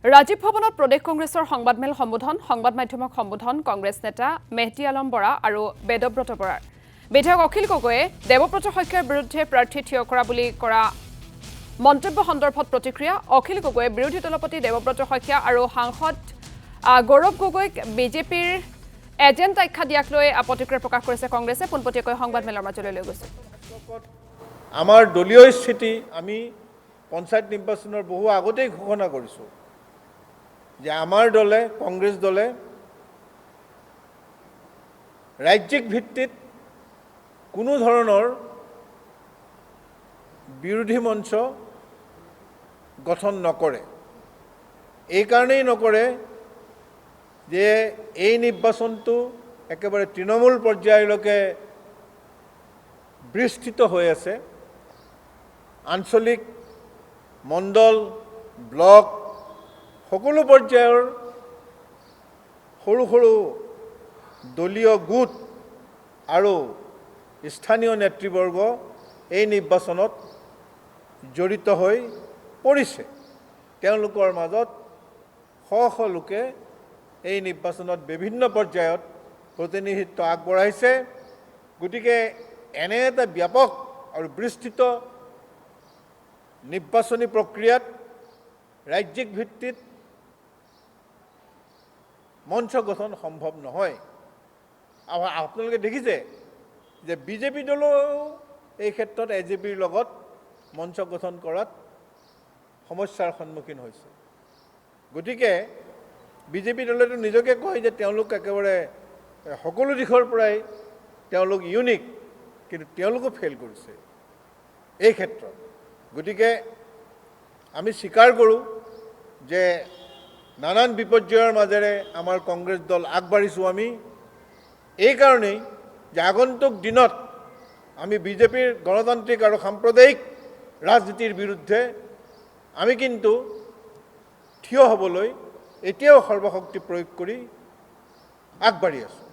ৰাজীৱ ভৱনত প্ৰদেশ কংগ্ৰেছৰ সংবাদমেল সম্বোধন সংবাদ মাধ্যমক সম্বোধন কংগ্ৰেছ নেতা মেহদী আলম বৰা আৰু বেদব্ৰত বৰাৰ বিধায়ক অখিল গগৈয়ে দেৱব্ৰত শইকীয়াৰ বিৰুদ্ধে প্ৰাৰ্থী থিয় কৰা বুলি কৰা মন্তব্য সন্দৰ্ভত প্ৰতিক্ৰিয়া অখিল গগৈয়ে বিৰোধী দলপতি দেৱব্ৰত শইকীয়া আৰু সাংসদ গৌৰৱ গগৈক বিজেপিৰ এজেণ্ট আখ্যা দিয়াক লৈ প্ৰতিক্ৰিয়া প্ৰকাশ কৰিছে কংগ্ৰেছে পোনপটীয়াকৈ সংবাদমেলৰ মাজলৈ লৈ গৈছে আমাৰ দলীয় স্থিতি আমি পঞ্চায়ত নিৰ্বাচনৰ বহু আগতেই ঘোষণা কৰিছোঁ যে আমাৰ দলে কংগ্ৰেছ দলে ৰাজ্যিক ভিত্তিত কোনো ধৰণৰ বিৰোধী মঞ্চ গঠন নকৰে এই কাৰণেই নকৰে যে এই নিৰ্বাচনটো একেবাৰে তৃণমূল পৰ্যায়লৈকে বিস্তৃত হৈ আছে আঞ্চলিক মণ্ডল ব্লক সকলো পৰ্যায়ৰ সৰু সৰু দলীয় গোট আৰু স্থানীয় নেতৃবৰ্গ এই নিৰ্বাচনত জড়িত হৈ পৰিছে তেওঁলোকৰ মাজত শ শ লোকে এই নিৰ্বাচনত বিভিন্ন পৰ্যায়ত প্ৰতিনিধিত্ব আগবঢ়াইছে গতিকে এনে এটা ব্যাপক আৰু বিস্তৃত নিৰ্বাচনী প্ৰক্ৰিয়াত ৰাজ্যিক ভিত্তিত মঞ্চ গঠন সম্ভৱ নহয় আৰু আপোনালোকে দেখিছে যে বিজেপি দলেও এই ক্ষেত্ৰত এজেপিৰ লগত মঞ্চ গঠন কৰাত সমস্যাৰ সন্মুখীন হৈছে গতিকে বিজেপি দলেতো নিজকে কয় যে তেওঁলোক একেবাৰে সকলো দিশৰ পৰাই তেওঁলোক ইউনিক কিন্তু তেওঁলোকো ফেইল কৰিছে এই ক্ষেত্ৰত গতিকে আমি স্বীকাৰ কৰোঁ যে নানান বিপৰ্যয়ৰ মাজেৰে আমাৰ কংগ্ৰেছ দল আগবাঢ়িছোঁ আমি এই কাৰণেই যে আগন্তুক দিনত আমি বিজেপিৰ গণতান্ত্ৰিক আৰু সাম্প্ৰদায়িক ৰাজনীতিৰ বিৰুদ্ধে আমি কিন্তু থিয় হ'বলৈ এতিয়াও সৰ্বশক্তি প্ৰয়োগ কৰি আগবাঢ়ি আছোঁ